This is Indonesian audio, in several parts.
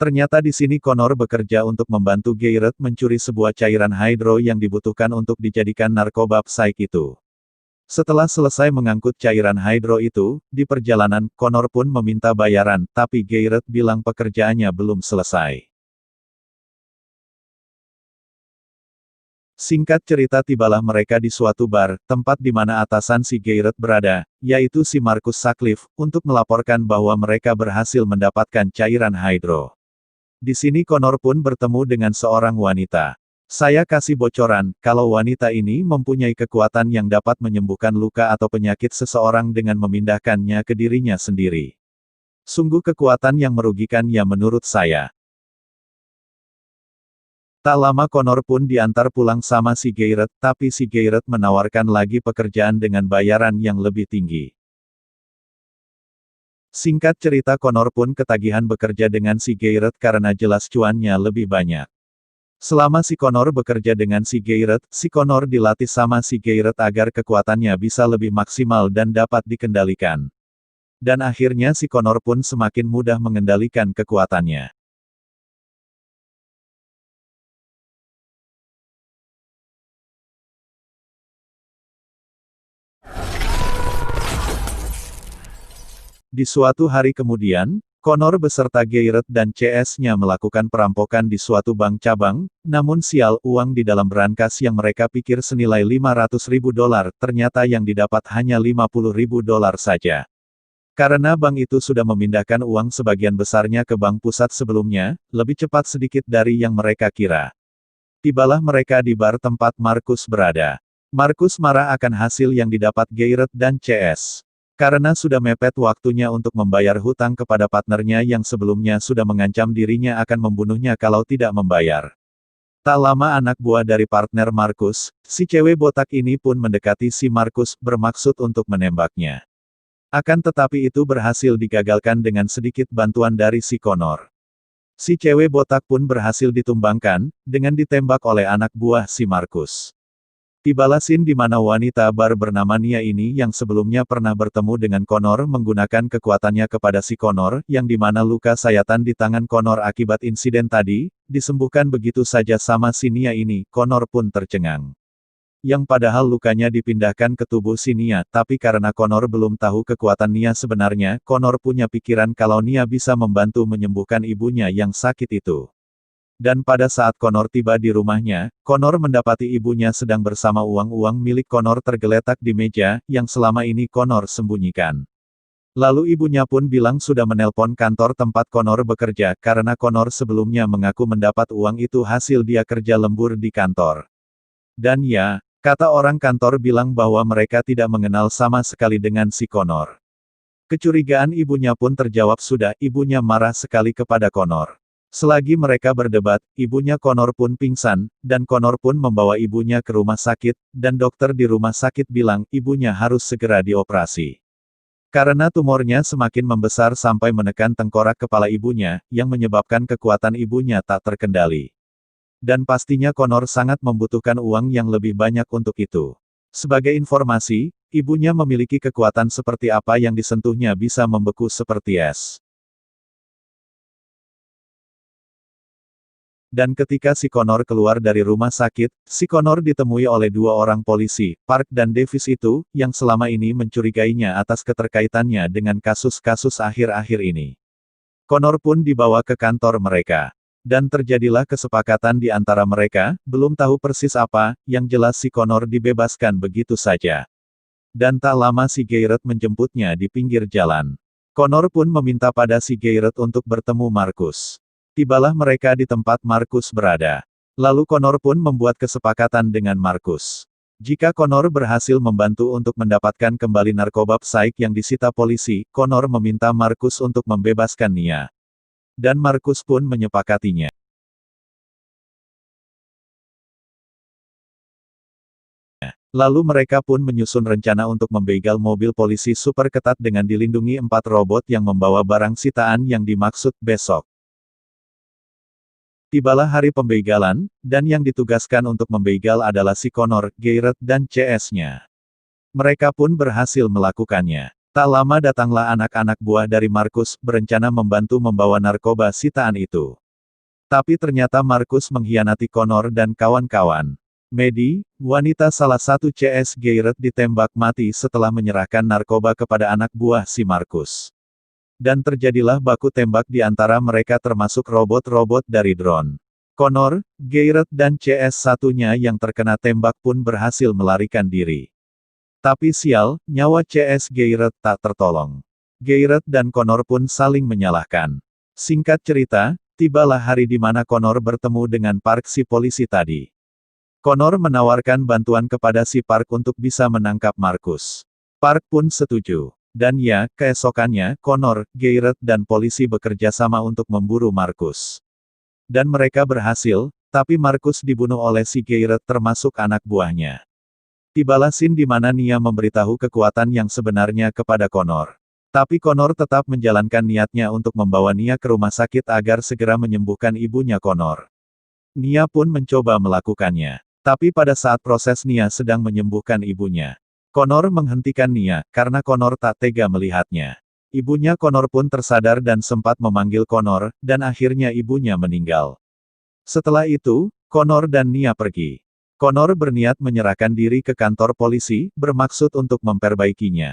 Ternyata di sini Connor bekerja untuk membantu Garrett mencuri sebuah cairan hydro yang dibutuhkan untuk dijadikan narkoba Psyche itu. Setelah selesai mengangkut cairan hydro itu, di perjalanan, Connor pun meminta bayaran, tapi Garrett bilang pekerjaannya belum selesai. Singkat cerita tibalah mereka di suatu bar, tempat di mana atasan si Garrett berada, yaitu si Marcus Sutcliffe, untuk melaporkan bahwa mereka berhasil mendapatkan cairan hydro. Di sini Connor pun bertemu dengan seorang wanita. Saya kasih bocoran, kalau wanita ini mempunyai kekuatan yang dapat menyembuhkan luka atau penyakit seseorang dengan memindahkannya ke dirinya sendiri. Sungguh kekuatan yang merugikan ya menurut saya. Tak lama Connor pun diantar pulang sama si Garrett, tapi si Garrett menawarkan lagi pekerjaan dengan bayaran yang lebih tinggi. Singkat cerita Connor pun ketagihan bekerja dengan si Garrett karena jelas cuannya lebih banyak. Selama si Connor bekerja dengan si Garrett, si Connor dilatih sama si Garrett agar kekuatannya bisa lebih maksimal dan dapat dikendalikan. Dan akhirnya si Connor pun semakin mudah mengendalikan kekuatannya. Di suatu hari kemudian, Connor beserta Garrett dan CS-nya melakukan perampokan di suatu bank cabang, namun sial, uang di dalam berangkas yang mereka pikir senilai $500.000, ternyata yang didapat hanya $50.000 saja. Karena bank itu sudah memindahkan uang sebagian besarnya ke bank pusat sebelumnya, lebih cepat sedikit dari yang mereka kira. Tibalah mereka di bar tempat Marcus berada. Marcus marah akan hasil yang didapat Garrett dan CS. Karena sudah mepet waktunya untuk membayar hutang kepada partnernya yang sebelumnya sudah mengancam dirinya akan membunuhnya kalau tidak membayar. Tak lama anak buah dari partner Marcus, si cewek botak ini pun mendekati si Marcus, bermaksud untuk menembaknya. Akan tetapi itu berhasil digagalkan dengan sedikit bantuan dari si Connor. Si cewek botak pun berhasil ditumbangkan, dengan ditembak oleh anak buah si Marcus. Tibalah scene di mana wanita bar bernama Nia ini yang sebelumnya pernah bertemu dengan Connor menggunakan kekuatannya kepada si Connor, yang di mana luka sayatan di tangan Connor akibat insiden tadi, disembuhkan begitu saja sama si Nia ini. Connor pun tercengang. Yang padahal lukanya dipindahkan ke tubuh si Nia, tapi karena Connor belum tahu kekuatan Nia sebenarnya, Connor punya pikiran kalau Nia bisa membantu menyembuhkan ibunya yang sakit itu. Dan pada saat Connor tiba di rumahnya, Connor mendapati ibunya sedang bersama uang-uang milik Connor tergeletak di meja, yang selama ini Connor sembunyikan. Lalu ibunya pun bilang sudah menelpon kantor tempat Connor bekerja, karena Connor sebelumnya mengaku mendapat uang itu hasil dia kerja lembur di kantor. Dan ya, kata orang kantor bilang bahwa mereka tidak mengenal sama sekali dengan si Connor. Kecurigaan ibunya pun terjawab sudah, ibunya marah sekali kepada Connor. Selagi mereka berdebat, ibunya Connor pun pingsan, dan Connor pun membawa ibunya ke rumah sakit, dan dokter di rumah sakit bilang ibunya harus segera dioperasi. Karena tumornya semakin membesar sampai menekan tengkorak kepala ibunya, yang menyebabkan kekuatan ibunya tak terkendali. Dan pastinya Connor sangat membutuhkan uang yang lebih banyak untuk itu. Sebagai informasi, ibunya memiliki kekuatan seperti apa yang disentuhnya bisa membeku seperti es. Dan ketika si Connor keluar dari rumah sakit, si Connor ditemui oleh dua orang polisi, Park dan Davis itu, yang selama ini mencurigainya atas keterkaitannya dengan kasus-kasus akhir-akhir ini. Connor pun dibawa ke kantor mereka. Dan terjadilah kesepakatan di antara mereka, belum tahu persis apa, yang jelas si Connor dibebaskan begitu saja. Dan tak lama si Garrett menjemputnya di pinggir jalan. Connor pun meminta pada si Garrett untuk bertemu Marcus. Tibalah mereka di tempat Marcus berada. Lalu Connor pun membuat kesepakatan dengan Marcus. Jika Connor berhasil membantu untuk mendapatkan kembali narkoba Psyche yang disita polisi, Connor meminta Marcus untuk membebaskan Nia. Dan Marcus pun menyepakatinya. Lalu mereka pun menyusun rencana untuk membegal mobil polisi super ketat dengan dilindungi 4 robot yang membawa barang sitaan yang dimaksud besok. Tibalah hari pembegalan, dan yang ditugaskan untuk membegal adalah si Connor, Garrett dan CS-nya. Mereka pun berhasil melakukannya. Tak lama datanglah anak-anak buah dari Markus, berencana membantu membawa narkoba sitaan itu. Tapi ternyata Markus mengkhianati Connor dan kawan-kawan. Maddie, wanita salah satu CS Garrett ditembak mati setelah menyerahkan narkoba kepada anak buah si Markus. Dan terjadilah baku tembak di antara mereka termasuk robot-robot dari drone. Connor, Garrett dan CS satunya yang terkena tembak pun berhasil melarikan diri. Tapi sial, nyawa CS Garrett tak tertolong. Garrett dan Connor pun saling menyalahkan. Singkat cerita, tibalah hari di mana Connor bertemu dengan Park si polisi tadi. Connor menawarkan bantuan kepada si Park untuk bisa menangkap Markus. Park pun setuju. Dan ya, keesokannya, Connor, Garrett dan polisi bekerja sama untuk memburu Markus. Dan mereka berhasil, tapi Markus dibunuh oleh si Garrett termasuk anak buahnya. Tibalah scene di mana Nia memberitahu kekuatan yang sebenarnya kepada Connor. Tapi Connor tetap menjalankan niatnya untuk membawa Nia ke rumah sakit agar segera menyembuhkan ibunya Connor. Nia pun mencoba melakukannya. Tapi pada saat proses Nia sedang menyembuhkan ibunya, Connor menghentikan Nia, karena Connor tak tega melihatnya. Ibunya Connor pun tersadar dan sempat memanggil Connor, dan akhirnya ibunya meninggal. Setelah itu, Connor dan Nia pergi. Connor berniat menyerahkan diri ke kantor polisi, bermaksud untuk memperbaikinya.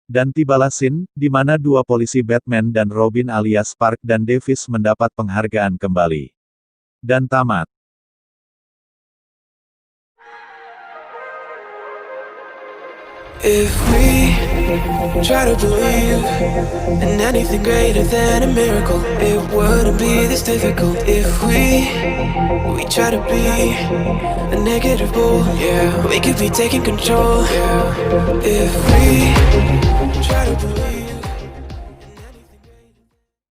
Dan tibalah scene, di mana dua polisi Batman dan Robin alias Park dan Davis mendapat penghargaan kembali. Dan tamat. If we try to believe in anything greater than a miracle, it wouldn't be this difficult. If we try to be a negative bull, yeah, we could be taking control. Yeah. If we try to believe